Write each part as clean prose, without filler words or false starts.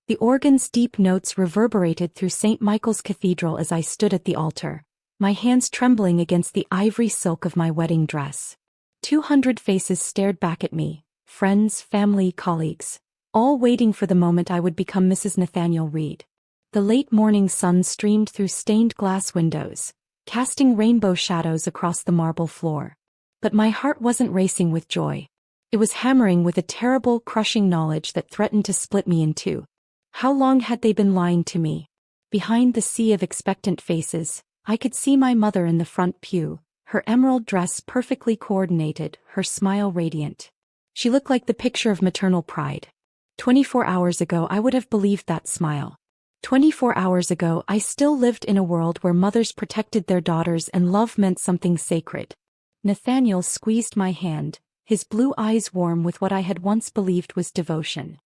The organ's deep notes reverberated through St. Michael's Cathedral as I stood at the altar, my hands trembling against the ivory silk of my wedding dress. 200 faces stared back at me, friends, family, colleagues, all waiting for the moment I would become Mrs. Nathaniel Reed. The late morning sun streamed through stained glass windows, casting rainbow shadows across the marble floor. But my heart wasn't racing with joy. It was hammering with a terrible, crushing knowledge that threatened to split me in two. How long had they been lying to me? Behind the sea of expectant faces, I could see my mother in the front pew, her emerald dress perfectly coordinated, her smile radiant. She looked like the picture of maternal pride. 24 hours ago I would have believed that smile. 24 hours ago I still lived in a world where mothers protected their daughters and love meant something sacred. Nathaniel squeezed my hand, his blue eyes warm with what I had once believed was devotion.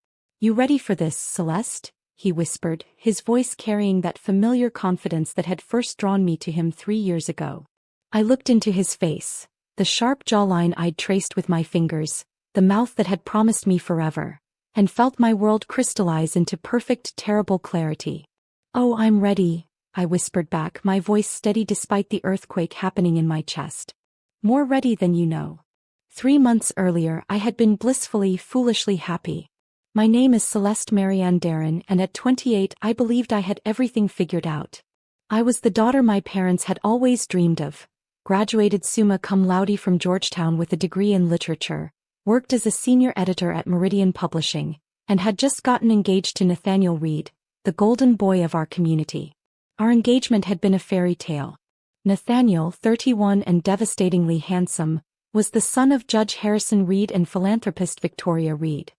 "You ready for this, Celeste?" he whispered, his voice carrying that familiar confidence that had first drawn me to him 3 years ago. I looked into his face, the sharp jawline I'd traced with my fingers, the mouth that had promised me forever, and felt my world crystallize into perfect, terrible clarity. "Oh, I'm ready," I whispered back, my voice steady despite the earthquake happening in my chest. "More ready than you know." 3 months earlier I had been blissfully, foolishly happy. My name is Celeste Marianne Darren, and at 28 I believed I had everything figured out. I was the daughter my parents had always dreamed of, graduated summa cum laude from Georgetown with a degree in literature, worked as a senior editor at Meridian Publishing, and had just gotten engaged to Nathaniel Reed, the golden boy of our community. Our engagement had been a fairy tale. Nathaniel, 31 and devastatingly handsome, was the son of Judge Harrison Reed and philanthropist Victoria Reed.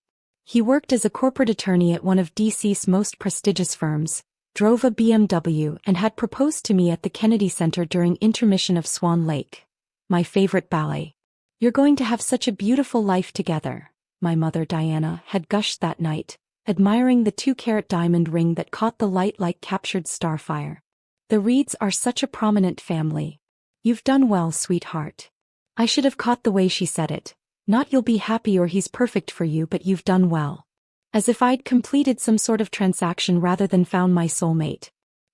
He worked as a corporate attorney at one of DC's most prestigious firms, drove a BMW, and had proposed to me at the Kennedy Center during intermission of Swan Lake, my favorite ballet. "You're going to have such a beautiful life together," my mother Diana had gushed that night, admiring the 2-carat diamond ring that caught the light like captured starfire. "The Reeds are such a prominent family. You've done well, sweetheart." I should have caught the way she said it. Not "you'll be happy" or "he's perfect for you," but "you've done well." As if I'd completed some sort of transaction rather than found my soulmate.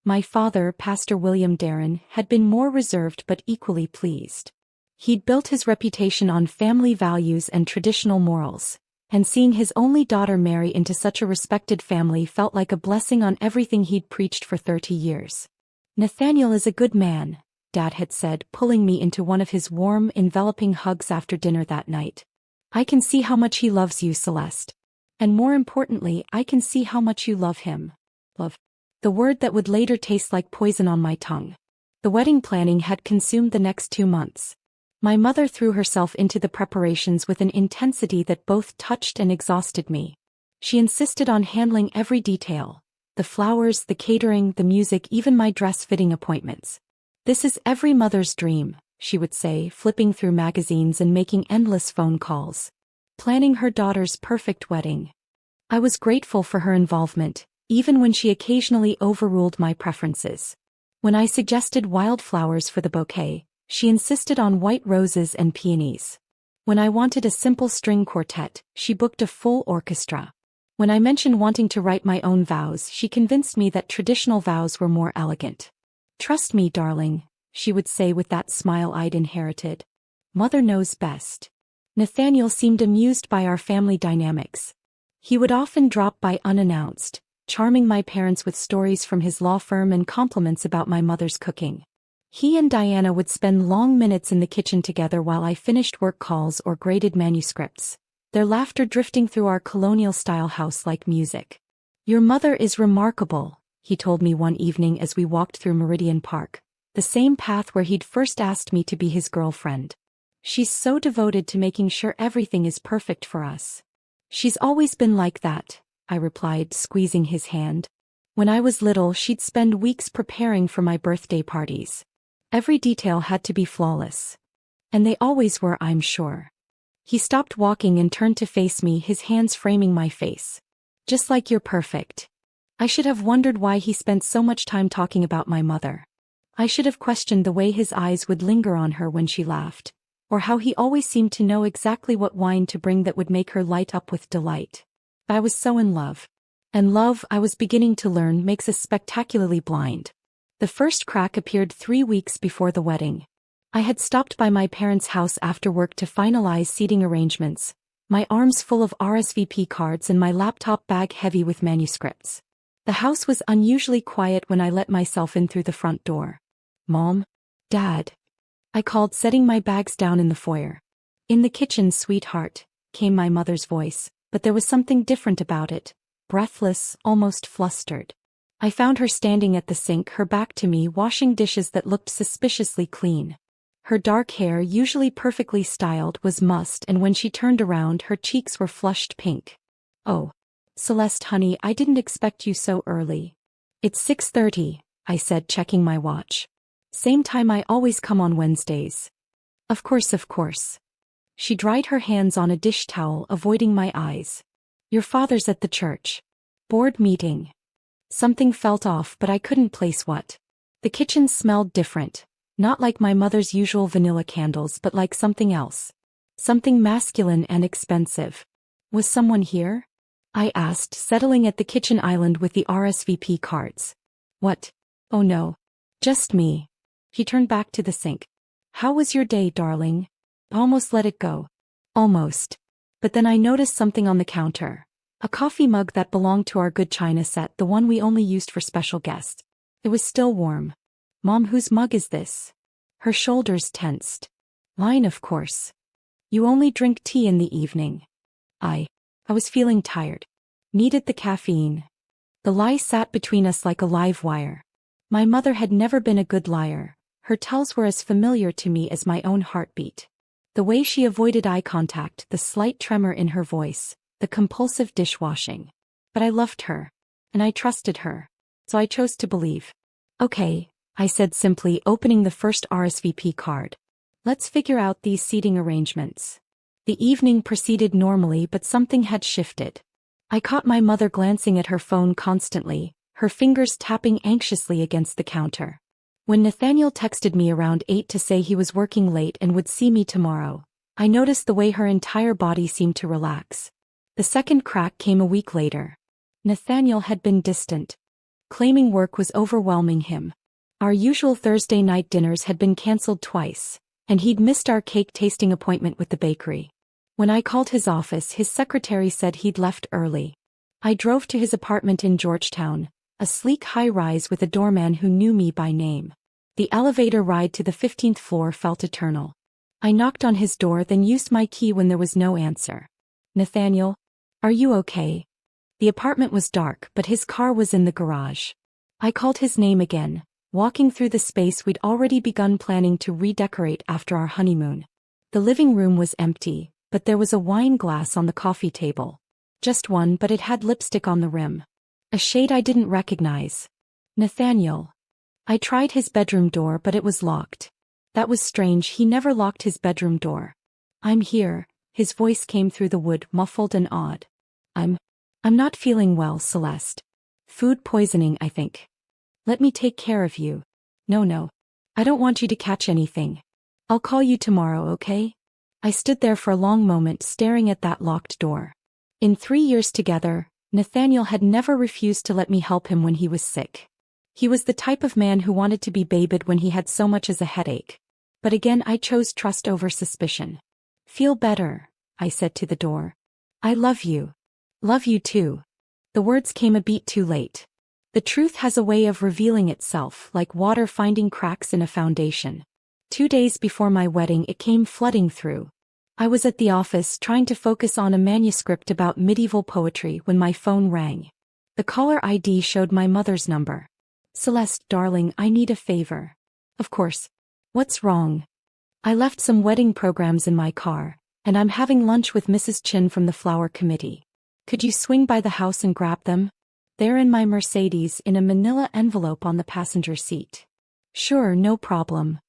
My father, Pastor William Darren, had been more reserved but equally pleased. He'd built his reputation on family values and traditional morals, and seeing his only daughter marry into such a respected family felt like a blessing on everything he'd preached for 30 years. "Nathaniel is a good man," Dad had said, pulling me into one of his warm, enveloping hugs after dinner that night. "I can see how much he loves you, Celeste. And more importantly, I can see how much you love him." Love. The word that would later taste like poison on my tongue. The wedding planning had consumed the next 2 months. My mother threw herself into the preparations with an intensity that both touched and exhausted me. She insisted on handling every detail: the flowers, the catering, the music, even my dress-fitting appointments. "This is every mother's dream," she would say, flipping through magazines and making endless phone calls. Planning her daughter's perfect wedding. I was grateful for her involvement, even when she occasionally overruled my preferences. When I suggested wildflowers for the bouquet, she insisted on white roses and peonies. When I wanted a simple string quartet, she booked a full orchestra. When I mentioned wanting to write my own vows, she convinced me that traditional vows were more elegant. "Trust me, darling," she would say with that smile I'd inherited. "Mother knows best." Nathaniel seemed amused by our family dynamics. He would often drop by unannounced, charming my parents with stories from his law firm and compliments about my mother's cooking. He and Diana would spend long minutes in the kitchen together while I finished work calls or graded manuscripts, their laughter drifting through our colonial-style house like music. "Your mother is remarkable," he told me one evening as we walked through Meridian Park, the same path where he'd first asked me to be his girlfriend. "She's so devoted to making sure everything is perfect for us." "She's always been like that," I replied, squeezing his hand. "When I was little, she'd spend weeks preparing for my birthday parties. Every detail had to be flawless. And they always were, I'm sure." He stopped walking and turned to face me, his hands framing my face. "Just like you're perfect." I should have wondered why he spent so much time talking about my mother. I should have questioned the way his eyes would linger on her when she laughed, or how he always seemed to know exactly what wine to bring that would make her light up with delight. I was so in love. And love, I was beginning to learn, makes us spectacularly blind. The first crack appeared 3 weeks before the wedding. I had stopped by my parents' house after work to finalize seating arrangements, my arms full of RSVP cards and my laptop bag heavy with manuscripts. The house was unusually quiet when I let myself in through the front door. "Mom? Dad?" I called, setting my bags down in the foyer. "In the kitchen, sweetheart," came my mother's voice, but there was something different about it, breathless, almost flustered. I found her standing at the sink, her back to me, washing dishes that looked suspiciously clean. Her dark hair, usually perfectly styled, was mussed, and when she turned around, her cheeks were flushed pink. "Oh, Celeste honey, I didn't expect you so early." "It's 6:30, I said, checking my watch. "Same time I always come on Wednesdays." Of course, of course." She dried her hands on a dish towel, avoiding my eyes. "Your father's at the church. Board meeting." Something felt off, but I couldn't place what. The kitchen smelled different, not like my mother's usual vanilla candles, but like something else. Something masculine and expensive. "Was someone here?" I asked, settling at the kitchen island with the RSVP cards. "What? Oh no. Just me." She turned back to the sink. "How was your day, darling?" Almost let it go. Almost. But then I noticed something on the counter. A coffee mug that belonged to our good china set, the one we only used for special guests. It was still warm. "Mom, whose mug is this?" Her shoulders tensed. "Mine, of course. You only drink tea in the evening." I was feeling tired. Needed the caffeine. The lie sat between us like a live wire. My mother had never been a good liar. Her tells were as familiar to me as my own heartbeat. The way she avoided eye contact, the slight tremor in her voice, the compulsive dishwashing. But I loved her. And I trusted her. So I chose to believe. "Okay," I said simply, opening the first RSVP card. "Let's figure out these seating arrangements." The evening proceeded normally, but something had shifted. I caught my mother glancing at her phone constantly, her fingers tapping anxiously against the counter. When Nathaniel texted me around 8 to say he was working late and would see me tomorrow, I noticed the way her entire body seemed to relax. The second crack came a week later. Nathaniel had been distant, claiming work was overwhelming him. Our usual Thursday night dinners had been canceled twice, and he'd missed our cake tasting appointment with the bakery. When I called his office, his secretary said he'd left early. I drove to his apartment in Georgetown, a sleek high-rise with a doorman who knew me by name. The elevator ride to the 15th floor felt eternal. I knocked on his door, then used my key when there was no answer. "Nathaniel, are you okay?" The apartment was dark, but his car was in the garage. I called his name again, walking through the space we'd already begun planning to redecorate after our honeymoon. The living room was empty, but there was a wine glass on the coffee table. Just one, but it had lipstick on the rim. A shade I didn't recognize. "Nathaniel." I tried his bedroom door, but it was locked. That was strange, he never locked his bedroom door. "I'm here," his voice came through the wood, muffled and odd. I'm not feeling well, Celeste. Food poisoning, I think. Let me take care of you." No. I don't want you to catch anything. I'll call you tomorrow, okay?" I stood there for a long moment, staring at that locked door. In 3 years together, Nathaniel had never refused to let me help him when he was sick. He was the type of man who wanted to be babied when he had so much as a headache. But again I chose trust over suspicion. "Feel better," I said to the door. "I love you." "Love you too." The words came a beat too late. The truth has a way of revealing itself, like water finding cracks in a foundation. 2 days before my wedding, it came flooding through. I was at the office trying to focus on a manuscript about medieval poetry when my phone rang. The caller ID showed my mother's number. "Celeste, darling, I need a favor." "Of course. What's wrong?" "I left some wedding programs in my car, and I'm having lunch with Mrs. Chin from the flower committee. Could you swing by the house and grab them? They're in my Mercedes in a manila envelope on the passenger seat." "Sure, no problem."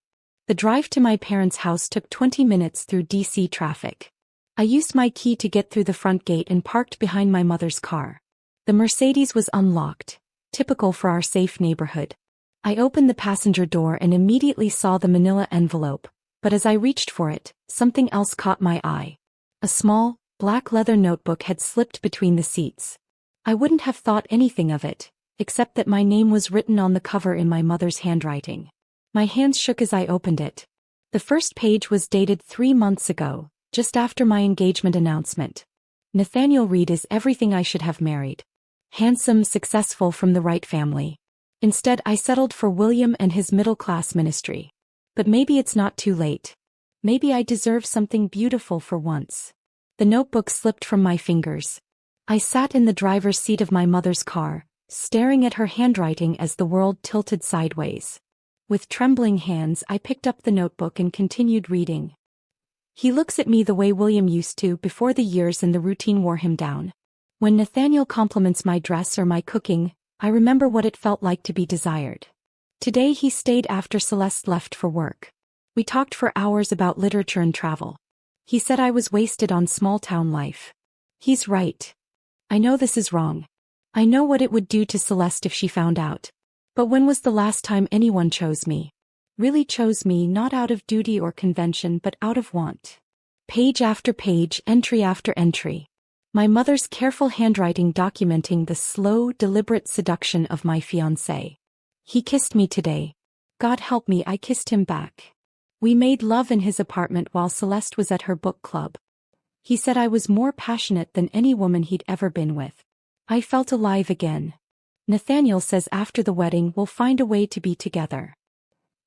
The drive to my parents' house took 20 minutes through DC traffic. I used my key to get through the front gate and parked behind my mother's car. The Mercedes was unlocked, typical for our safe neighborhood. I opened the passenger door and immediately saw the manila envelope, but as I reached for it, something else caught my eye. A small, black leather notebook had slipped between the seats. I wouldn't have thought anything of it, except that my name was written on the cover in my mother's handwriting. My hands shook as I opened it. The first page was dated 3 months ago, just after my engagement announcement. Nathaniel Reed is everything I should have married. Handsome, successful, from the right family. Instead, I settled for William and his middle-class ministry. But maybe it's not too late. Maybe I deserve something beautiful for once. The notebook slipped from my fingers. I sat in the driver's seat of my mother's car, staring at her handwriting as the world tilted sideways. With trembling hands, I picked up the notebook and continued reading. He looks at me the way William used to before the years and the routine wore him down. When Nathaniel compliments my dress or my cooking, I remember what it felt like to be desired. Today he stayed after Celeste left for work. We talked for hours about literature and travel. He said I was wasted on small-town life. He's right. I know this is wrong. I know what it would do to Celeste if she found out. But when was the last time anyone chose me? Really chose me, not out of duty or convention but out of want. Page after page, entry after entry. My mother's careful handwriting documenting the slow, deliberate seduction of my fiancé. He kissed me today. God help me, I kissed him back. We made love in his apartment while Celeste was at her book club. He said I was more passionate than any woman he'd ever been with. I felt alive again. Nathaniel says after the wedding we'll find a way to be together.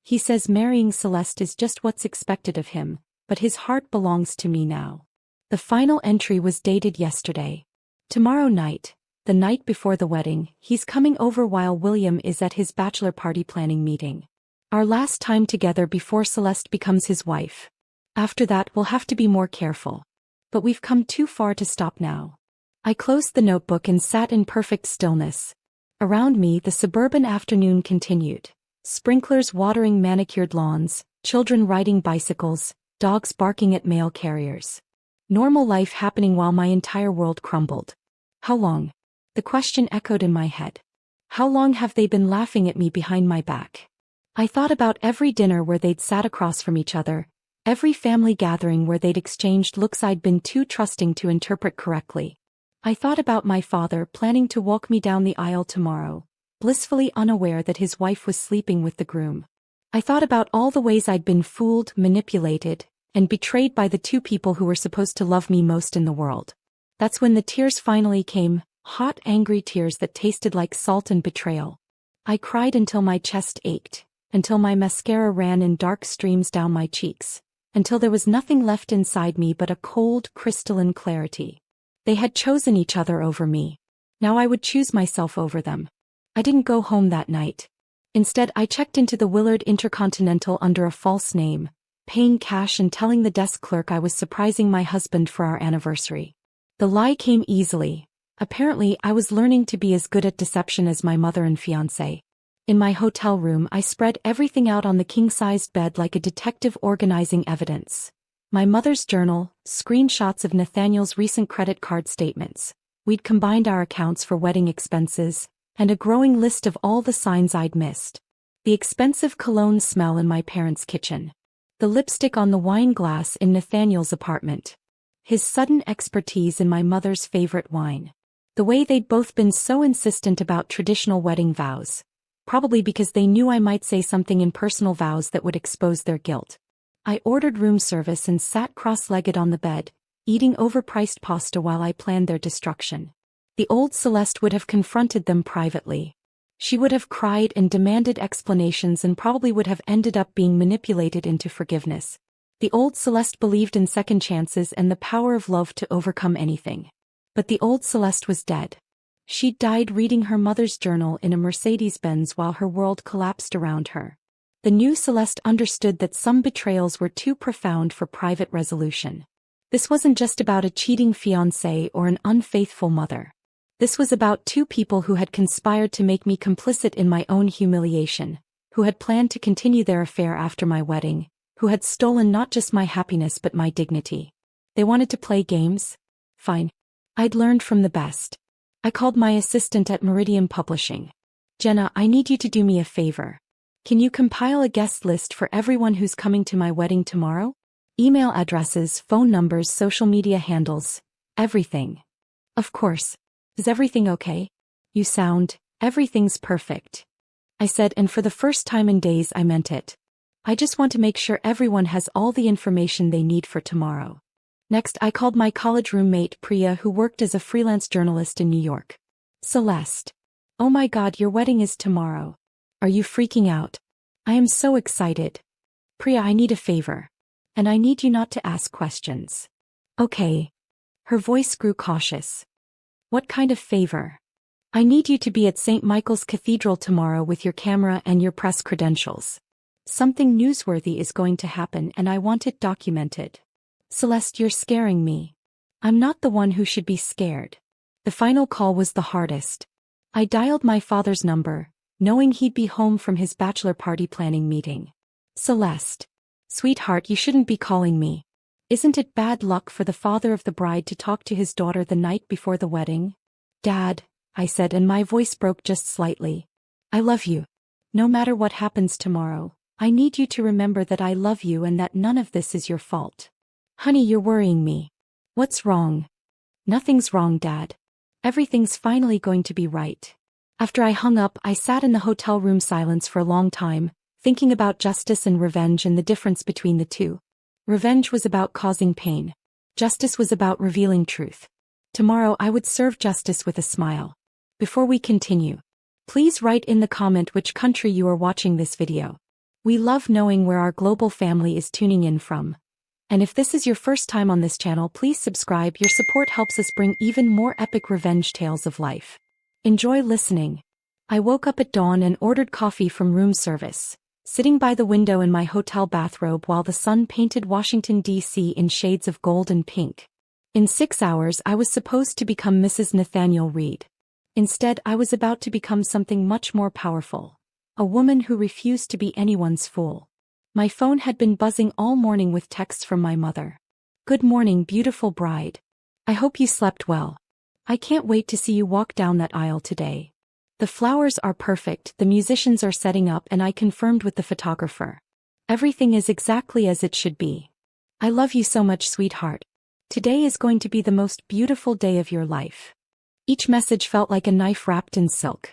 He says marrying Celeste is just what's expected of him, but his heart belongs to me now. The final entry was dated yesterday. Tomorrow night, the night before the wedding, he's coming over while William is at his bachelor party planning meeting. Our last time together before Celeste becomes his wife. After that we'll have to be more careful. But we've come too far to stop now. I closed the notebook and sat in perfect stillness. Around me the suburban afternoon continued. Sprinklers watering manicured lawns, children riding bicycles, dogs barking at mail carriers. Normal life happening while my entire world crumbled. How long? The question echoed in my head. How long have they been laughing at me behind my back? I thought about every dinner where they'd sat across from each other, every family gathering where they'd exchanged looks I'd been too trusting to interpret correctly. I thought about my father planning to walk me down the aisle tomorrow, blissfully unaware that his wife was sleeping with the groom. I thought about all the ways I'd been fooled, manipulated, and betrayed by the two people who were supposed to love me most in the world. That's when the tears finally came, hot, angry tears that tasted like salt and betrayal. I cried until my chest ached, until my mascara ran in dark streams down my cheeks, until there was nothing left inside me but a cold, crystalline clarity. They had chosen each other over me. Now I would choose myself over them. I didn't go home that night. Instead, I checked into the Willard Intercontinental under a false name, paying cash and telling the desk clerk I was surprising my husband for our anniversary. The lie came easily. Apparently, I was learning to be as good at deception as my mother and fiancé. In my hotel room, I spread everything out on the king-sized bed like a detective organizing evidence. My mother's journal, screenshots of Nathaniel's recent credit card statements. We'd combined our accounts for wedding expenses, and a growing list of all the signs I'd missed. The expensive cologne smell in my parents' kitchen. The lipstick on the wine glass in Nathaniel's apartment. His sudden expertise in my mother's favorite wine. The way they'd both been so insistent about traditional wedding vows. Probably because they knew I might say something in personal vows that would expose their guilt. I ordered room service and sat cross-legged on the bed, eating overpriced pasta while I planned their destruction. The old Celeste would have confronted them privately. She would have cried and demanded explanations and probably would have ended up being manipulated into forgiveness. The old Celeste believed in second chances and the power of love to overcome anything. But the old Celeste was dead. She'd died reading her mother's journal in a Mercedes-Benz while her world collapsed around her. The new Celeste understood that some betrayals were too profound for private resolution. This wasn't just about a cheating fiancé or an unfaithful mother. This was about two people who had conspired to make me complicit in my own humiliation, who had planned to continue their affair after my wedding, who had stolen not just my happiness but my dignity. They wanted to play games? Fine. I'd learned from the best. I called my assistant at Meridian Publishing. Jenna, I need you to do me a favor. Can you compile a guest list for everyone who's coming to my wedding tomorrow? Email addresses, phone numbers, social media handles, everything. Of course. Is everything okay? Everything's perfect. I said, and for the first time in days I meant it. I just want to make sure everyone has all the information they need for tomorrow. Next, I called my college roommate Priya, who worked as a freelance journalist in New York. Celeste. Oh my God, your wedding is tomorrow. Are you freaking out? I am so excited. Priya, I need a favor. And I need you not to ask questions. Okay. Her voice grew cautious. What kind of favor? I need you to be at St. Michael's Cathedral tomorrow with your camera and your press credentials. Something newsworthy is going to happen and I want it documented. Celeste, you're scaring me. I'm not the one who should be scared. The final call was the hardest. I dialed my father's number, knowing he'd be home from his bachelor party planning meeting. Celeste. Sweetheart, you shouldn't be calling me. Isn't it bad luck for the father of the bride to talk to his daughter the night before the wedding? Dad, I said, and my voice broke just slightly. I love you. No matter what happens tomorrow, I need you to remember that I love you and that none of this is your fault. Honey, you're worrying me. What's wrong? Nothing's wrong, Dad. Everything's finally going to be right. After I hung up, I sat in the hotel room silence for a long time, thinking about justice and revenge and the difference between the two. Revenge was about causing pain. Justice was about revealing truth. Tomorrow I would serve justice with a smile. Before we continue, please write in the comment which country you are watching this video. We love knowing where our global family is tuning in from. And if this is your first time on this channel, please subscribe. Your support helps us bring even more epic revenge tales of life. Enjoy listening. I woke up at dawn and ordered coffee from room service, sitting by the window in my hotel bathrobe while the sun painted Washington, D.C. in shades of gold and pink. In 6 hours I was supposed to become Mrs. Nathaniel Reed. Instead, I was about to become something much more powerful. A woman who refused to be anyone's fool. My phone had been buzzing all morning with texts from my mother. Good morning, beautiful bride. I hope you slept well. I can't wait to see you walk down that aisle today. The flowers are perfect, the musicians are setting up, and I confirmed with the photographer. Everything is exactly as it should be. I love you so much, sweetheart. Today is going to be the most beautiful day of your life. Each message felt like a knife wrapped in silk.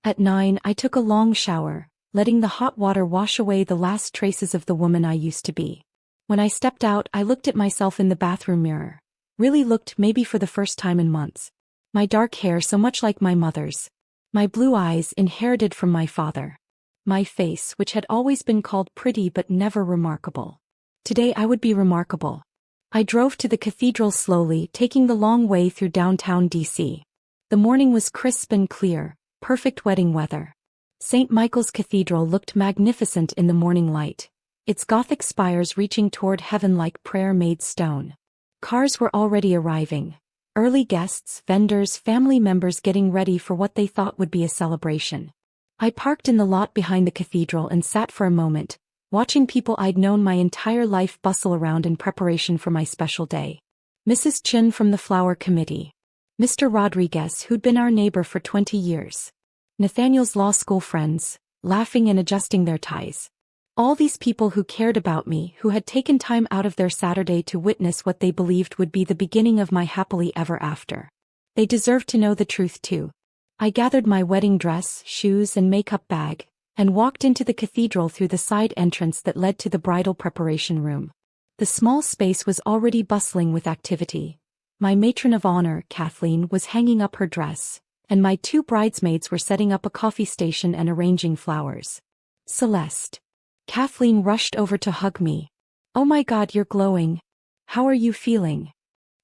At 9, I took a long shower, letting the hot water wash away the last traces of the woman I used to be. When I stepped out, I looked at myself in the bathroom mirror. Really looked, maybe for the first time in months. My dark hair so much like my mother's. My blue eyes inherited from my father. My face, which had always been called pretty but never remarkable. Today I would be remarkable. I drove to the cathedral slowly, taking the long way through downtown D.C. The morning was crisp and clear, perfect wedding weather. St. Michael's Cathedral looked magnificent in the morning light, its Gothic spires reaching toward heaven like prayer-made stone. Cars were already arriving. Early guests, vendors, family members getting ready for what they thought would be a celebration. I parked in the lot behind the cathedral and sat for a moment, watching people I'd known my entire life bustle around in preparation for my special day. Mrs. Chin from the Flower Committee. Mr. Rodriguez, who'd been our neighbor for 20 years. Nathaniel's law school friends, laughing and adjusting their ties. All these people who cared about me, who had taken time out of their Saturday to witness what they believed would be the beginning of my happily ever after. They deserved to know the truth too. I gathered my wedding dress, shoes and makeup bag, and walked into the cathedral through the side entrance that led to the bridal preparation room. The small space was already bustling with activity. My matron of honor, Kathleen, was hanging up her dress, and my 2 bridesmaids were setting up a coffee station and arranging flowers. Celeste. Kathleen rushed over to hug me. Oh my God, you're glowing. How are you feeling?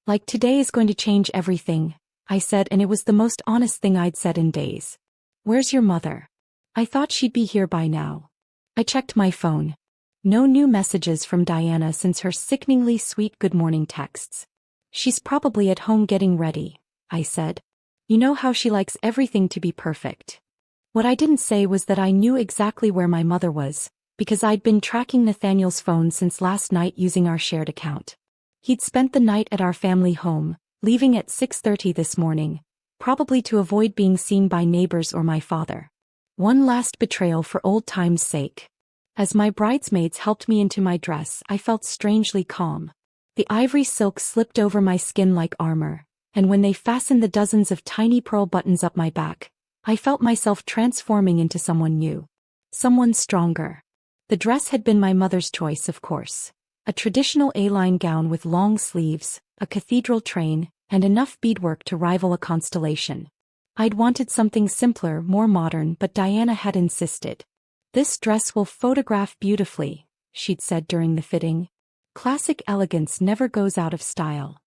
Like today is going to change everything, I said, and it was the most honest thing I'd said in days. Where's your mother? I thought she'd be here by now. I checked my phone. No new messages from Diana since her sickeningly sweet good morning texts. She's probably at home getting ready, I said. You know how she likes everything to be perfect. What I didn't say was that I knew exactly where my mother was, because I'd been tracking Nathaniel's phone since last night using our shared account. He'd spent the night at our family home, leaving at 6:30 this morning, probably to avoid being seen by neighbors or my father. One last betrayal for old time's sake. As my bridesmaids helped me into my dress, I felt strangely calm. The ivory silk slipped over my skin like armor, and when they fastened the dozens of tiny pearl buttons up my back, I felt myself transforming into someone new. Someone stronger. The dress had been my mother's choice, of course. A traditional A-line gown with long sleeves, a cathedral train, and enough beadwork to rival a constellation. I'd wanted something simpler, more modern, but Diana had insisted. "This dress will photograph beautifully," she'd said during the fitting. Classic elegance never goes out of style.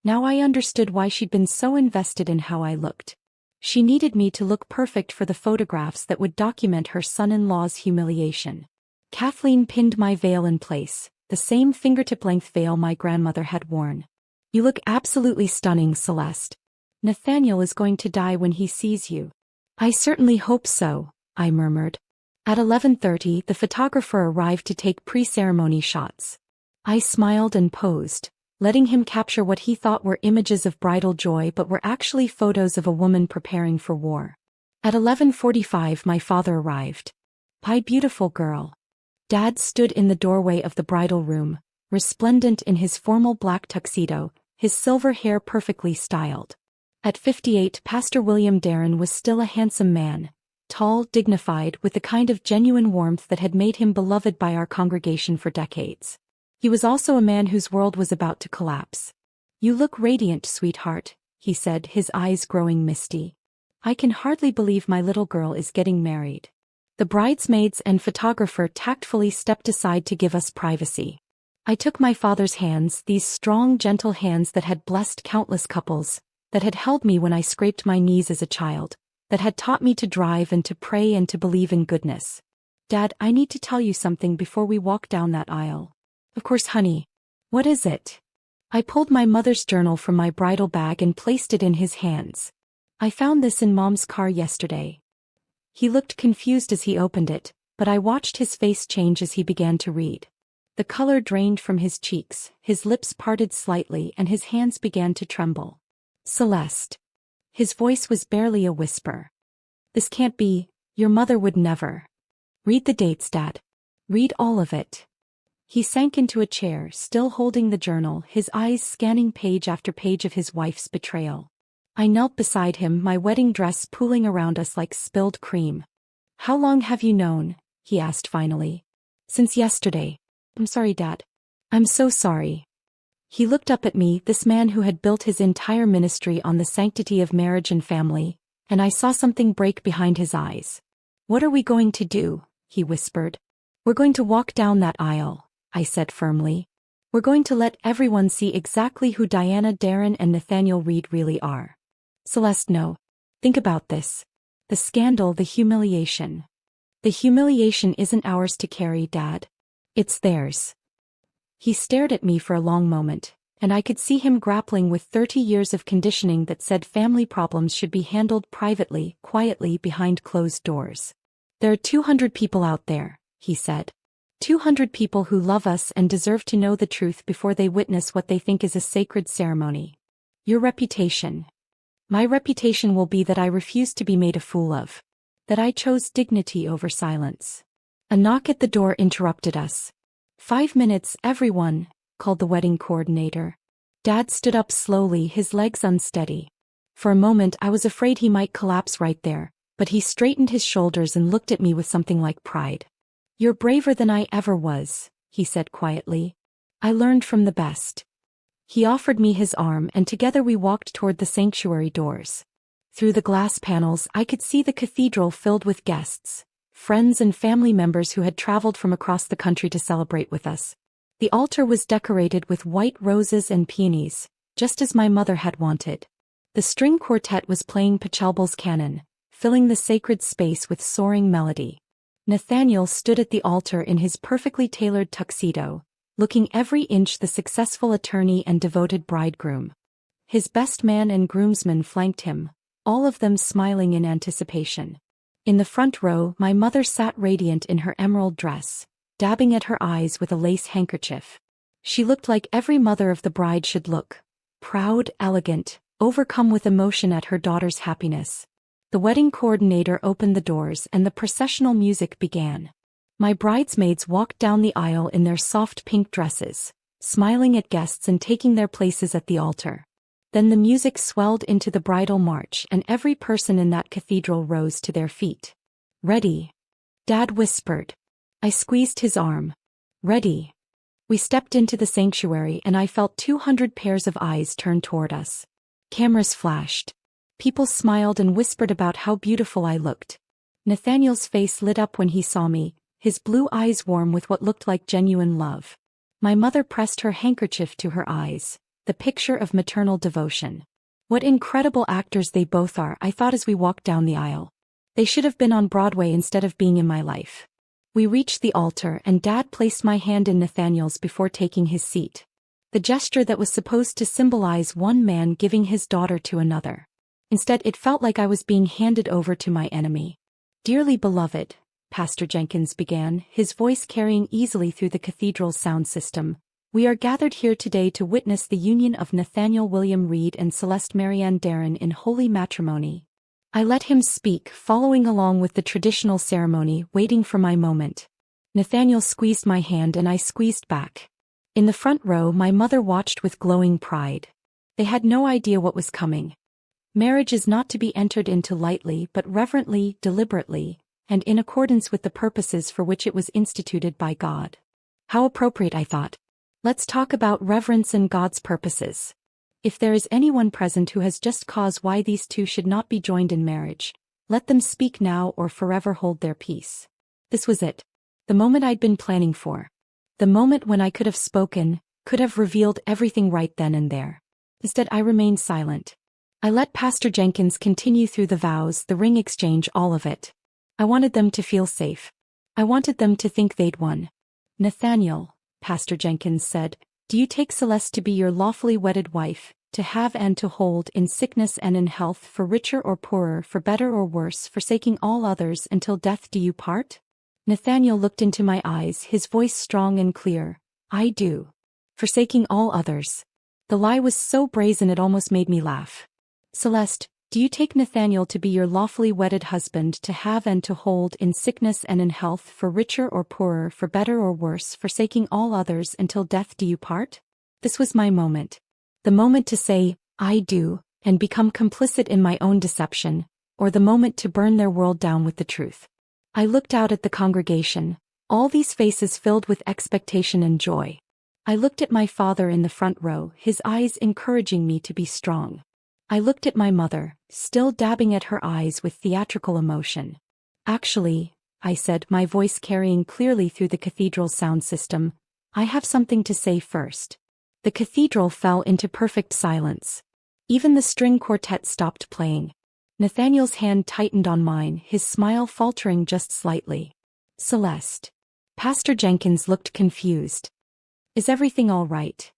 Now I understood why she'd been so invested in how I looked. She needed me to look perfect for the photographs that would document her son-in-law's humiliation. Kathleen pinned my veil in place, the same fingertip-length veil my grandmother had worn. "You look absolutely stunning, Celeste. Nathaniel is going to die when he sees you." "I certainly hope so," I murmured. At 11:30, the photographer arrived to take pre-ceremony shots. I smiled and posed, letting him capture what he thought were images of bridal joy but were actually photos of a woman preparing for war. At 11:45, my father arrived. "Hi, beautiful girl." Dad stood in the doorway of the bridal room, resplendent in his formal black tuxedo, his silver hair perfectly styled. At 58, Pastor William Darren was still a handsome man, tall, dignified, with the kind of genuine warmth that had made him beloved by our congregation for decades. He was also a man whose world was about to collapse. "You look radiant, sweetheart," he said, his eyes growing misty. "I can hardly believe my little girl is getting married." The bridesmaids and photographer tactfully stepped aside to give us privacy. I took my father's hands, these strong, gentle hands that had blessed countless couples, that had held me when I scraped my knees as a child, that had taught me to drive and to pray and to believe in goodness. "Dad, I need to tell you something before we walk down that aisle." "Of course, honey." "What is it?" I pulled my mother's journal from my bridal bag and placed it in his hands. "I found this in Mom's car yesterday." He looked confused as he opened it, but I watched his face change as he began to read. The color drained from his cheeks, his lips parted slightly, and his hands began to tremble. "Celeste." His voice was barely a whisper. "This can't be. Your mother would never." "Read the dates, Dad. Read all of it." He sank into a chair, still holding the journal, his eyes scanning page after page of his wife's betrayal. I knelt beside him, my wedding dress pooling around us like spilled cream. "How long have you known?" he asked finally. "Since yesterday." "I'm sorry, Dad." "I'm so sorry." He looked up at me, this man who had built his entire ministry on the sanctity of marriage and family, and I saw something break behind his eyes. "What are we going to do?" he whispered. "We're going to walk down that aisle," I said firmly. "We're going to let everyone see exactly who Diana Darren and Nathaniel Reed really are." "Celeste, no. Think about this. The scandal, the humiliation. The humiliation isn't ours to carry, Dad. It's theirs." He stared at me for a long moment, and I could see him grappling with 30 years of conditioning that said family problems should be handled privately, quietly, behind closed doors. "There are 200 people out there," he said. 200 people who love us and deserve to know the truth before they witness what they think is a sacred ceremony. Your reputation. My reputation will be that I refuse to be made a fool of. That I chose dignity over silence. A knock at the door interrupted us. "5 minutes, everyone," called the wedding coordinator. Dad stood up slowly, his legs unsteady. For a moment I was afraid he might collapse right there, but he straightened his shoulders and looked at me with something like pride. "You're braver than I ever was," he said quietly. "I learned from the best." He offered me his arm and together we walked toward the sanctuary doors. Through the glass panels I could see the cathedral filled with guests, friends and family members who had traveled from across the country to celebrate with us. The altar was decorated with white roses and peonies, just as my mother had wanted. The string quartet was playing Pachelbel's canon, filling the sacred space with soaring melody. Nathaniel stood at the altar in his perfectly tailored tuxedo, looking every inch the successful attorney and devoted bridegroom. His best man and groomsmen flanked him, all of them smiling in anticipation. In the front row, my mother sat radiant in her emerald dress, dabbing at her eyes with a lace handkerchief. She looked like every mother of the bride should look, proud, elegant, overcome with emotion at her daughter's happiness. The wedding coordinator opened the doors and the processional music began. My bridesmaids walked down the aisle in their soft pink dresses, smiling at guests and taking their places at the altar. Then the music swelled into the bridal march and every person in that cathedral rose to their feet. "Ready?" Dad whispered. I squeezed his arm. "Ready." We stepped into the sanctuary and I felt 200 pairs of eyes turn toward us. Cameras flashed. People smiled and whispered about how beautiful I looked. Nathaniel's face lit up when he saw me, his blue eyes warm with what looked like genuine love. My mother pressed her handkerchief to her eyes, the picture of maternal devotion. What incredible actors they both are, I thought as we walked down the aisle. They should have been on Broadway instead of being in my life. We reached the altar and Dad placed my hand in Nathaniel's before taking his seat. The gesture that was supposed to symbolize one man giving his daughter to another. Instead, it felt like I was being handed over to my enemy. "Dearly beloved," Pastor Jenkins began, his voice carrying easily through the cathedral's sound system, "we are gathered here today to witness the union of Nathaniel William Reed and Celeste Marianne Darren in holy matrimony." I let him speak, following along with the traditional ceremony, waiting for my moment. Nathaniel squeezed my hand and I squeezed back. In the front row, my mother watched with glowing pride. They had no idea what was coming. Marriage is not to be entered into lightly but reverently, deliberately, and in accordance with the purposes for which it was instituted by God. How appropriate, I thought. Let's talk about reverence and God's purposes. If there is anyone present who has just cause why these two should not be joined in marriage, let them speak now or forever hold their peace. This was it. The moment I'd been planning for. The moment when I could have spoken, could have revealed everything right then and there. Instead, I remained silent. I let Pastor Jenkins continue through the vows, the ring exchange, all of it. I wanted them to feel safe. I wanted them to think they'd won. "Nathaniel," Pastor Jenkins said, "do you take Celeste to be your lawfully wedded wife, to have and to hold in sickness and in health, for richer or poorer, for better or worse, forsaking all others until death do you part?" Nathaniel looked into my eyes, his voice strong and clear. "I do. Forsaking all others." The lie was so brazen it almost made me laugh. "Celeste, do you take Nathaniel to be your lawfully wedded husband, to have and to hold in sickness and in health, for richer or poorer, for better or worse, forsaking all others until death do you part?" This was my moment. The moment to say, "I do," and become complicit in my own deception, or the moment to burn their world down with the truth. I looked out at the congregation, all these faces filled with expectation and joy. I looked at my father in the front row, his eyes encouraging me to be strong. I looked at my mother, still dabbing at her eyes with theatrical emotion. "Actually," I said, my voice carrying clearly through the cathedral's sound system, "I have something to say first." The cathedral fell into perfect silence. Even the string quartet stopped playing. Nathaniel's hand tightened on mine, his smile faltering just slightly. "Celeste." Pastor Jenkins looked confused. "Is everything all right?"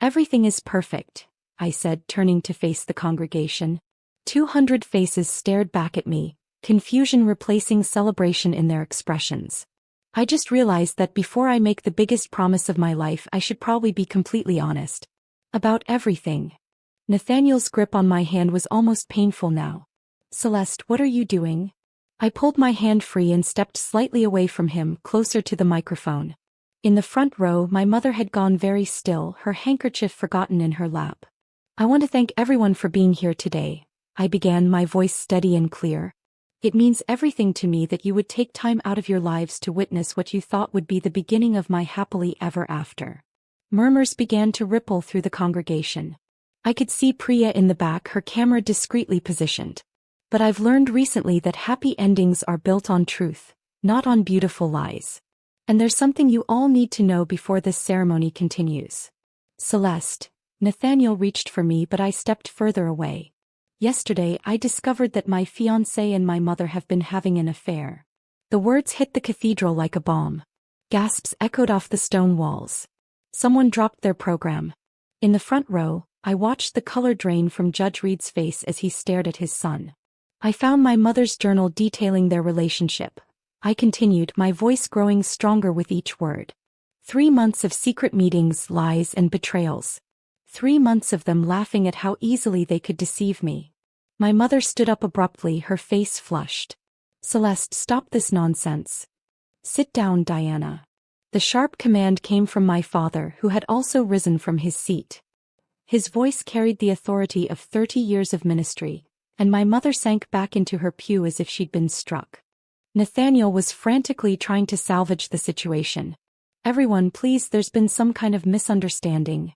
"Everything is perfect," I said, turning to face the congregation. 200 faces stared back at me, confusion replacing celebration in their expressions. I just realized that before I make the biggest promise of my life, I should probably be completely honest. About everything. Nathaniel's grip on my hand was almost painful now. "Celeste, what are you doing?" I pulled my hand free and stepped slightly away from him, closer to the microphone. In the front row, my mother had gone very still, her handkerchief forgotten in her lap. "I want to thank everyone for being here today," I began, my voice steady and clear. "It means everything to me that you would take time out of your lives to witness what you thought would be the beginning of my happily ever after." Murmurs began to ripple through the congregation. I could see Priya in the back, her camera discreetly positioned. But I've learned recently that happy endings are built on truth, not on beautiful lies. And there's something you all need to know before this ceremony continues. "Celeste." Nathaniel reached for me, but I stepped further away. "Yesterday I discovered that my fiancé and my mother have been having an affair." The words hit the cathedral like a bomb. Gasps echoed off the stone walls. Someone dropped their program. In the front row, I watched the color drain from Judge Reed's face as he stared at his son. I found my mother's journal detailing their relationship. I continued, my voice growing stronger with each word. 3 months of secret meetings, lies, and betrayals. 3 months of them laughing at how easily they could deceive me. My mother stood up abruptly, her face flushed. "Celeste, stop this nonsense." "Sit down, Diana." The sharp command came from my father, who had also risen from his seat. His voice carried the authority of 30 years of ministry, and my mother sank back into her pew as if she'd been struck. Nathaniel was frantically trying to salvage the situation. "Everyone, please, there's been some kind of misunderstanding."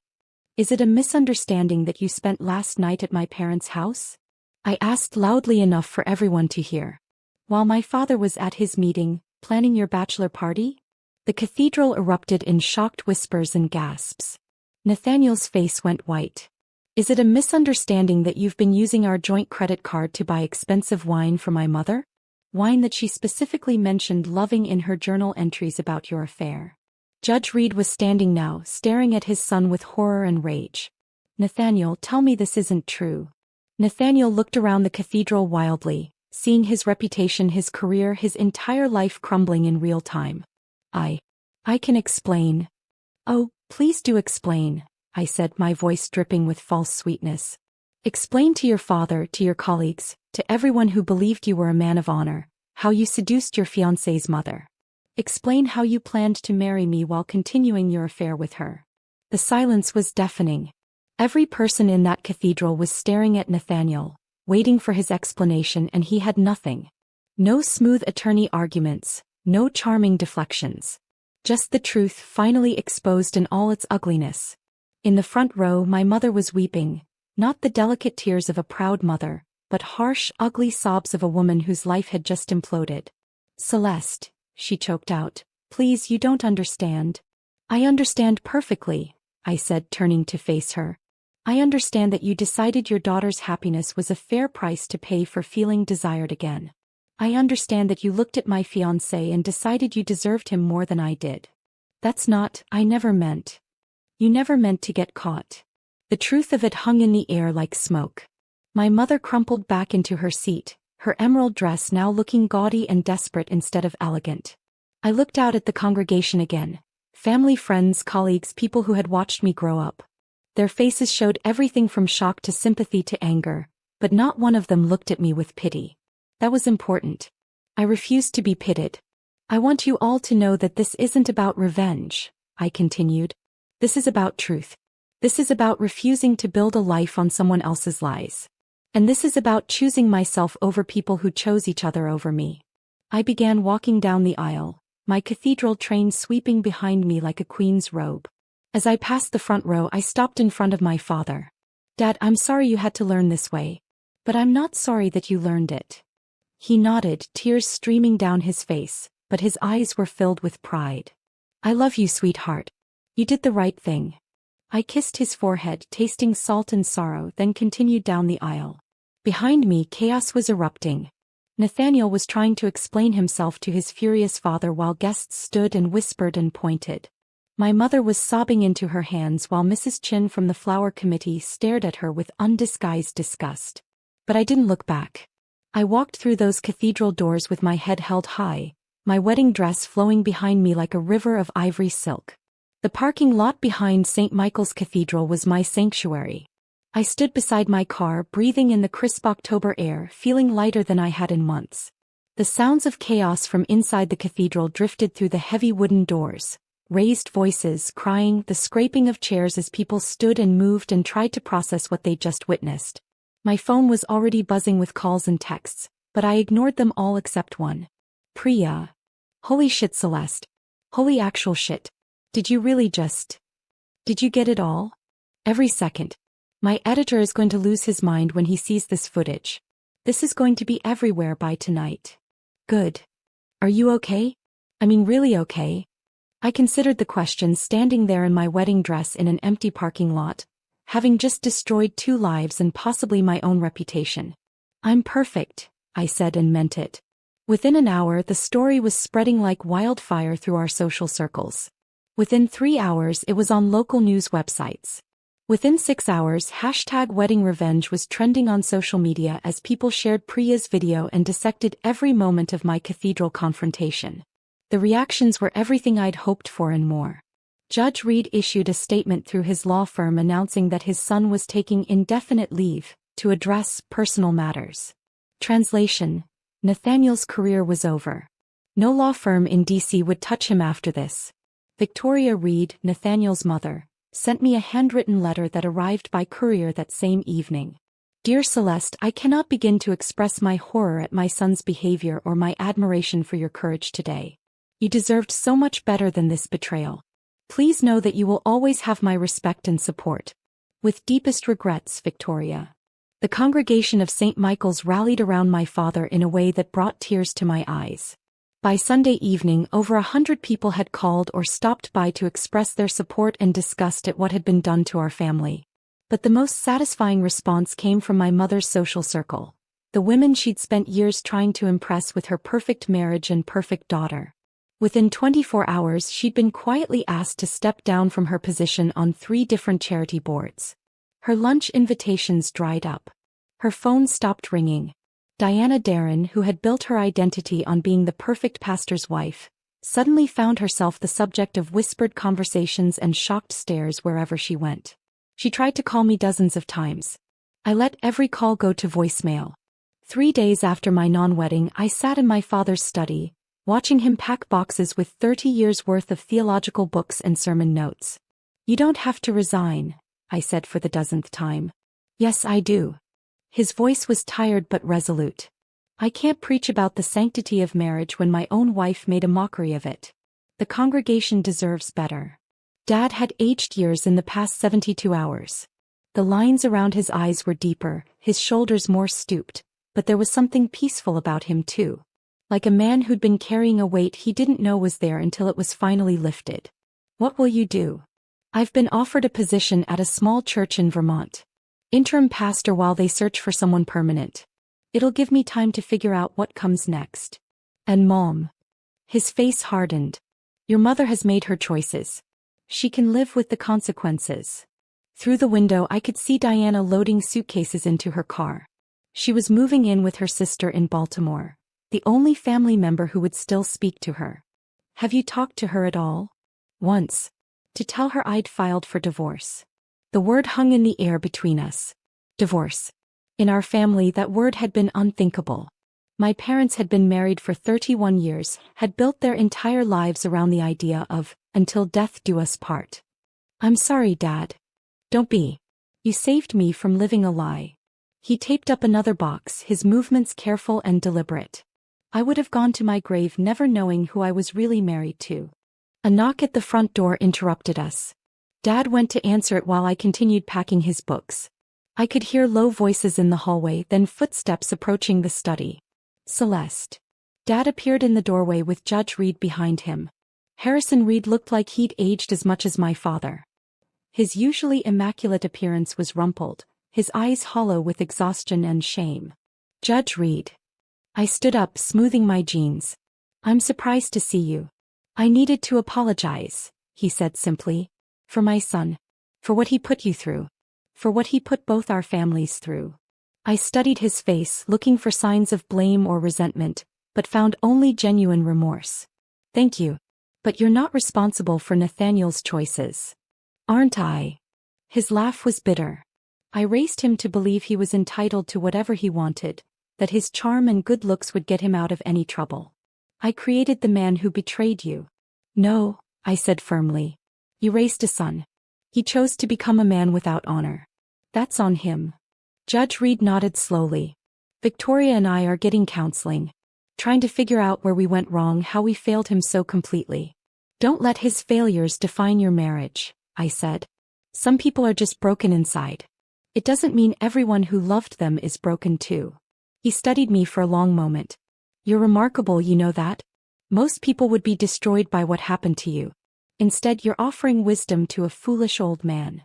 "Is it a misunderstanding that you spent last night at my parents' house?" I asked loudly enough for everyone to hear. "While my father was at his meeting, planning your bachelor party?" The cathedral erupted in shocked whispers and gasps. Nathaniel's face went white. "Is it a misunderstanding that you've been using our joint credit card to buy expensive wine for my mother? Wine that she specifically mentioned loving in her journal entries about your affair." Judge Reed was standing now, staring at his son with horror and rage. "Nathaniel, tell me this isn't true." Nathaniel looked around the cathedral wildly, seeing his reputation, his career, his entire life crumbling in real time. I can explain." "Oh, please do explain," I said, my voice dripping with false sweetness. "Explain to your father, to your colleagues, to everyone who believed you were a man of honor, how you seduced your fiancé's mother. Explain how you planned to marry me while continuing your affair with her." The silence was deafening. Every person in that cathedral was staring at Nathaniel, waiting for his explanation, and he had nothing. No smooth attorney arguments, no charming deflections. Just the truth finally exposed in all its ugliness. In the front row, my mother was weeping, not the delicate tears of a proud mother, but harsh, ugly sobs of a woman whose life had just imploded. "Celeste," she choked out, "please, you don't understand." "I understand perfectly," I said, turning to face her. "I understand that you decided your daughter's happiness was a fair price to pay for feeling desired again. I understand that you looked at my fiancé and decided you deserved him more than I did. That's not, I never meant. You never meant to get caught." The truth of it hung in the air like smoke. My mother crumpled back into her seat, her emerald dress now looking gaudy and desperate instead of elegant. I looked out at the congregation again. Family, friends, colleagues, people who had watched me grow up. Their faces showed everything from shock to sympathy to anger, but not one of them looked at me with pity. That was important. I refused to be pitied. "I want you all to know that this isn't about revenge," I continued. "This is about truth. This is about refusing to build a life on someone else's lies. And this is about choosing myself over people who chose each other over me." I began walking down the aisle, my cathedral train sweeping behind me like a queen's robe. As I passed the front row, I stopped in front of my father. "Dad, I'm sorry you had to learn this way. But I'm not sorry that you learned it." He nodded, tears streaming down his face, but his eyes were filled with pride. "I love you, sweetheart. You did the right thing." I kissed his forehead, tasting salt and sorrow, then continued down the aisle. Behind me, chaos was erupting. Nathaniel was trying to explain himself to his furious father while guests stood and whispered and pointed. My mother was sobbing into her hands while Mrs. Chin from the flower committee stared at her with undisguised disgust. But I didn't look back. I walked through those cathedral doors with my head held high, my wedding dress flowing behind me like a river of ivory silk. The parking lot behind St. Michael's Cathedral was my sanctuary. I stood beside my car, breathing in the crisp October air, feeling lighter than I had in months. The sounds of chaos from inside the cathedral drifted through the heavy wooden doors. Raised voices, crying, the scraping of chairs as people stood and moved and tried to process what they'd just witnessed. My phone was already buzzing with calls and texts, but I ignored them all except one. "Priya. Holy shit, Celeste. Holy actual shit. Did you really just... Did you get it all? Every second. My editor is going to lose his mind when he sees this footage. This is going to be everywhere by tonight." "Good. Are you okay? I mean, really okay?" I considered the question, standing there in my wedding dress in an empty parking lot, having just destroyed 2 lives and possibly my own reputation. "I'm perfect," I said, and meant it. Within an hour, the story was spreading like wildfire through our social circles. Within 3 hours, it was on local news websites. Within 6 hours, #WeddingRevenge was trending on social media as people shared Priya's video and dissected every moment of my cathedral confrontation. The reactions were everything I'd hoped for and more. Judge Reed issued a statement through his law firm announcing that his son was taking indefinite leave to address personal matters. Translation: Nathaniel's career was over. No law firm in D.C. would touch him after this. Victoria Reed, Nathaniel's mother, sent me a handwritten letter that arrived by courier that same evening. Dear Celeste, I cannot begin to express my horror at my son's behavior or my admiration for your courage today. You deserved so much better than this betrayal. Please know that you will always have my respect and support. With deepest regrets, Victoria. The congregation of St. Michael's rallied around my father in a way that brought tears to my eyes. By Sunday evening, over 100 people had called or stopped by to express their support and disgust at what had been done to our family. But the most satisfying response came from my mother's social circle, the women she'd spent years trying to impress with her perfect marriage and perfect daughter. Within 24 hours, she'd been quietly asked to step down from her position on 3 different charity boards. Her lunch invitations dried up. Her phone stopped ringing. Diana Darren, who had built her identity on being the perfect pastor's wife, suddenly found herself the subject of whispered conversations and shocked stares wherever she went. She tried to call me dozens of times. I let every call go to voicemail. 3 days after my non-wedding, I sat in my father's study, watching him pack boxes with 30 years' worth of theological books and sermon notes. You don't have to resign, I said for the dozenth time. Yes, I do. His voice was tired but resolute. I can't preach about the sanctity of marriage when my own wife made a mockery of it. The congregation deserves better. Dad had aged years in the past 72 hours. The lines around his eyes were deeper, his shoulders more stooped, but there was something peaceful about him too. Like a man who'd been carrying a weight he didn't know was there until it was finally lifted. What will you do? I've been offered a position at a small church in Vermont. Interim pastor while they search for someone permanent. It'll give me time to figure out what comes next. And Mom. His face hardened. Your mother has made her choices. She can live with the consequences. Through the window I could see Diana loading suitcases into her car. She was moving in with her sister in Baltimore, the only family member who would still speak to her. Have you talked to her at all? Once. To tell her I'd filed for divorce. The word hung in the air between us. Divorce. In our family that word had been unthinkable. My parents had been married for 31 years, had built their entire lives around the idea of, until death do us part. I'm sorry, Dad. Don't be. You saved me from living a lie. He taped up another box, his movements careful and deliberate. I would have gone to my grave never knowing who I was really married to. A knock at the front door interrupted us. Dad went to answer it while I continued packing his books. I could hear low voices in the hallway, then footsteps approaching the study. Celeste. Dad appeared in the doorway with Judge Reed behind him. Harrison Reed looked like he'd aged as much as my father. His usually immaculate appearance was rumpled, his eyes hollow with exhaustion and shame. Judge Reed. I stood up, smoothing my jeans. I'm surprised to see you. I needed to apologize, he said simply. For my son. For what he put you through. For what he put both our families through. I studied his face, looking for signs of blame or resentment, but found only genuine remorse. Thank you. But you're not responsible for Nathaniel's choices. Aren't I? His laugh was bitter. I raced him to believe he was entitled to whatever he wanted, that his charm and good looks would get him out of any trouble. I created the man who betrayed you. No, I said firmly. You raised a son. He chose to become a man without honor. That's on him. Judge Reed nodded slowly. Victoria and I are getting counseling. Trying to figure out where we went wrong, how we failed him so completely. Don't let his failures define your marriage, I said. Some people are just broken inside. It doesn't mean everyone who loved them is broken too. He studied me for a long moment. You're remarkable, you know that? Most people would be destroyed by what happened to you. Instead, you're offering wisdom to a foolish old man.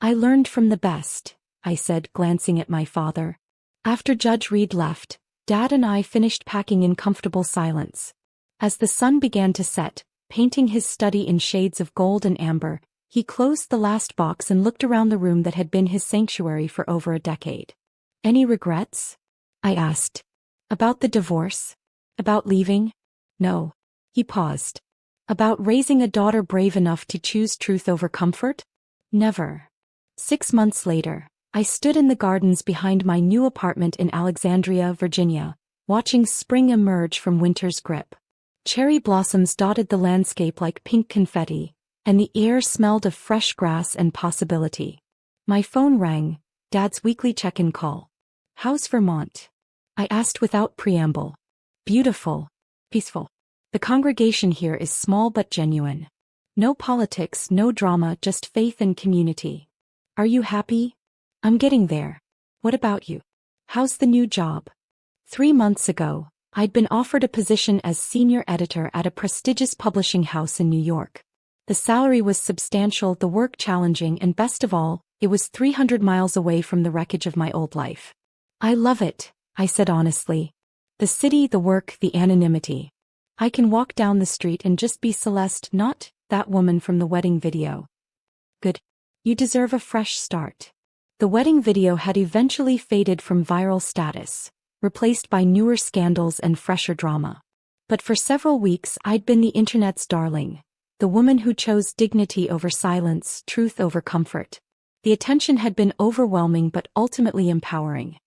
I learned from the best, I said, glancing at my father. After Judge Reed left, Dad and I finished packing in comfortable silence. As the sun began to set, painting his study in shades of gold and amber, he closed the last box and looked around the room that had been his sanctuary for over a decade. Any regrets? I asked. About the divorce? About leaving? No. He paused. About raising a daughter brave enough to choose truth over comfort? Never. 6 months later, I stood in the gardens behind my new apartment in Alexandria, Virginia, watching spring emerge from winter's grip. Cherry blossoms dotted the landscape like pink confetti, and the air smelled of fresh grass and possibility. My phone rang, Dad's weekly check-in call. "How's Vermont?" I asked without preamble. "Beautiful. Peaceful. The congregation here is small but genuine. No politics, no drama, just faith and community. Are you happy?" "I'm getting there. What about you? How's the new job?" 3 months ago, I'd been offered a position as senior editor at a prestigious publishing house in New York. The salary was substantial, the work challenging, and best of all, it was 300 miles away from the wreckage of my old life. "I love it," I said honestly. "The city, the work, the anonymity. I can walk down the street and just be Celeste, not that woman from the wedding video." "Good. You deserve a fresh start." The wedding video had eventually faded from viral status, replaced by newer scandals and fresher drama. But for several weeks I'd been the internet's darling, the woman who chose dignity over silence, truth over comfort. The attention had been overwhelming but ultimately empowering.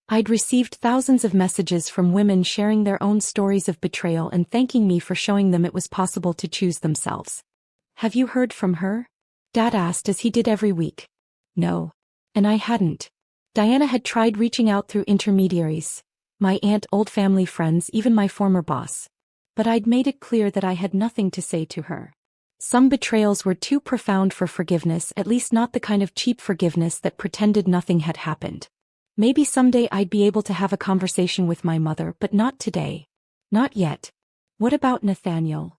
I'd received thousands of messages from women sharing their own stories of betrayal and thanking me for showing them it was possible to choose themselves. "Have you heard from her?" Dad asked as he did every week. No. And I hadn't. Diana had tried reaching out through intermediaries, my aunt, old family friends, even my former boss. But I'd made it clear that I had nothing to say to her. Some betrayals were too profound for forgiveness, at least not the kind of cheap forgiveness that pretended nothing had happened. Maybe someday I'd be able to have a conversation with my mother, but not today. Not yet. What about Nathaniel?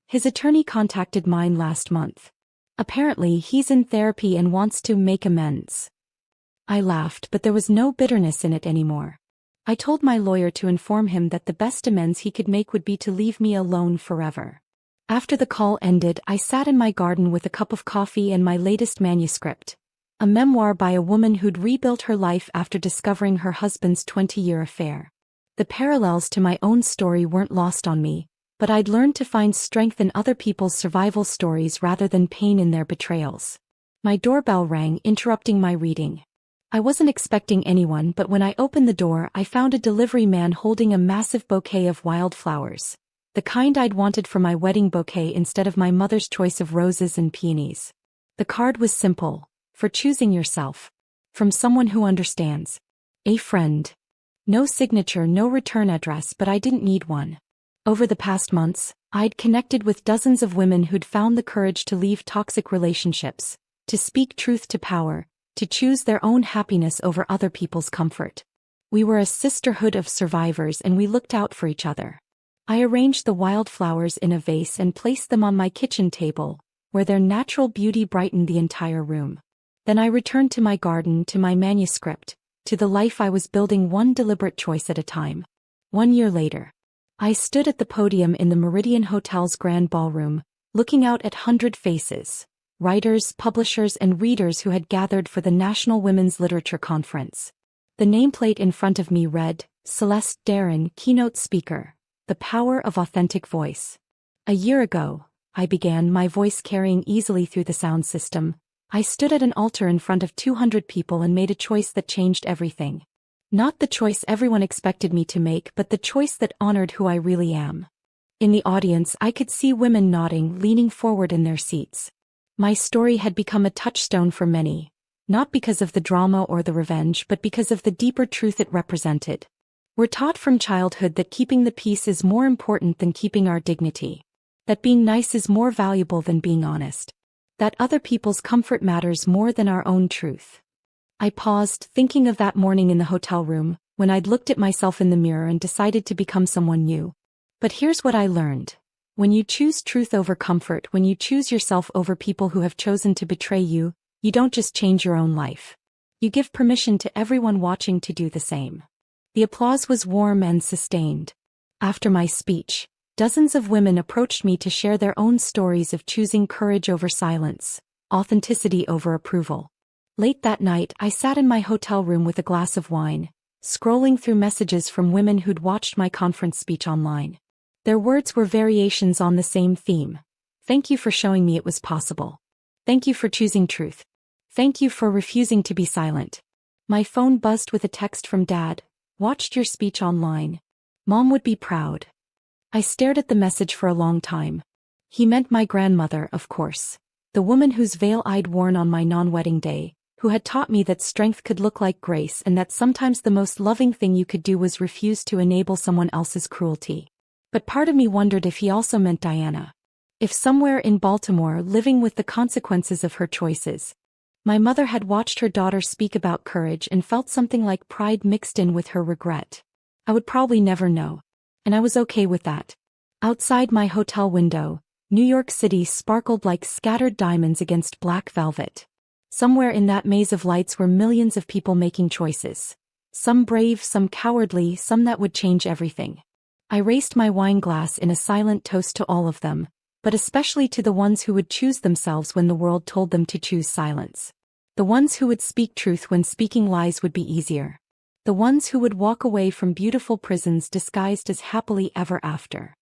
His attorney contacted mine last month. Apparently he's in therapy and wants to make amends. I laughed, but there was no bitterness in it anymore. I told my lawyer to inform him that the best amends he could make would be to leave me alone forever. After the call ended, I sat in my garden with a cup of coffee and my latest manuscript, a memoir by a woman who'd rebuilt her life after discovering her husband's 20-year affair. The parallels to my own story weren't lost on me, but I'd learned to find strength in other people's survival stories rather than pain in their betrayals. My doorbell rang, interrupting my reading. I wasn't expecting anyone, but when I opened the door, I found a delivery man holding a massive bouquet of wildflowers, the kind I'd wanted for my wedding bouquet instead of my mother's choice of roses and peonies. The card was simple: "For choosing yourself. From someone who understands. A friend." No signature, no return address, but I didn't need one. Over the past months, I'd connected with dozens of women who'd found the courage to leave toxic relationships, to speak truth to power, to choose their own happiness over other people's comfort. We were a sisterhood of survivors and we looked out for each other. I arranged the wildflowers in a vase and placed them on my kitchen table, where their natural beauty brightened the entire room. Then I returned to my garden, to my manuscript, to the life I was building, one deliberate choice at a time. 1 year later, I stood at the podium in the Meridian Hotel's grand ballroom, looking out at 100 faces. Writers, publishers, and readers who had gathered for the National Women's Literature Conference. The nameplate in front of me read, "Celeste Darren, Keynote Speaker, The Power of Authentic Voice." A year ago, I began, my voice carrying easily through the sound system. I stood at an altar in front of 200 people and made a choice that changed everything. Not the choice everyone expected me to make, but the choice that honored who I really am. In the audience, I could see women nodding, leaning forward in their seats. My story had become a touchstone for many, not because of the drama or the revenge, but because of the deeper truth it represented. We're taught from childhood that keeping the peace is more important than keeping our dignity, that being nice is more valuable than being honest, that other people's comfort matters more than our own truth. I paused, thinking of that morning in the hotel room, when I'd looked at myself in the mirror and decided to become someone new. But here's what I learned. When you choose truth over comfort, when you choose yourself over people who have chosen to betray you, you don't just change your own life. You give permission to everyone watching to do the same. The applause was warm and sustained. After my speech, dozens of women approached me to share their own stories of choosing courage over silence, authenticity over approval. Late that night, I sat in my hotel room with a glass of wine, scrolling through messages from women who'd watched my conference speech online. Their words were variations on the same theme. Thank you for showing me it was possible. Thank you for choosing truth. Thank you for refusing to be silent. My phone buzzed with a text from Dad. Watched your speech online. Mom would be proud. I stared at the message for a long time. He meant my grandmother, of course. The woman whose veil I'd worn on my non-wedding day, who had taught me that strength could look like grace and that sometimes the most loving thing you could do was refuse to enable someone else's cruelty. But part of me wondered if he also meant Diana. If somewhere in Baltimore, living with the consequences of her choices, my mother had watched her daughter speak about courage and felt something like pride mixed in with her regret. I would probably never know. And I was okay with that. Outside my hotel window, New York City sparkled like scattered diamonds against black velvet. Somewhere in that maze of lights were millions of people making choices. Some brave, some cowardly, some that would change everything. I raised my wine glass in a silent toast to all of them, but especially to the ones who would choose themselves when the world told them to choose silence. The ones who would speak truth when speaking lies would be easier. The ones who would walk away from beautiful prisons disguised as happily ever after.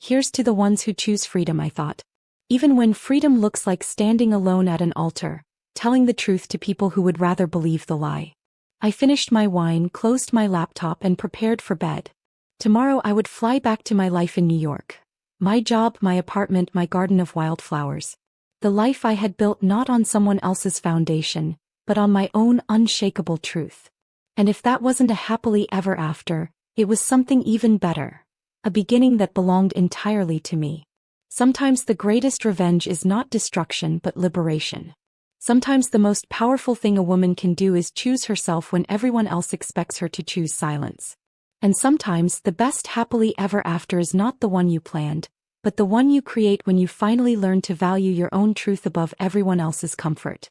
Here's to the ones who choose freedom, I thought. Even when freedom looks like standing alone at an altar, telling the truth to people who would rather believe the lie. I finished my wine, closed my laptop, and prepared for bed. Tomorrow I would fly back to my life in New York. My job, my apartment, my garden of wildflowers. The life I had built not on someone else's foundation, but on my own unshakable truth. And if that wasn't a happily ever after, it was something even better. A beginning that belonged entirely to me. Sometimes the greatest revenge is not destruction but liberation. Sometimes the most powerful thing a woman can do is choose herself when everyone else expects her to choose silence. And sometimes the best happily ever after is not the one you planned, but the one you create when you finally learn to value your own truth above everyone else's comfort.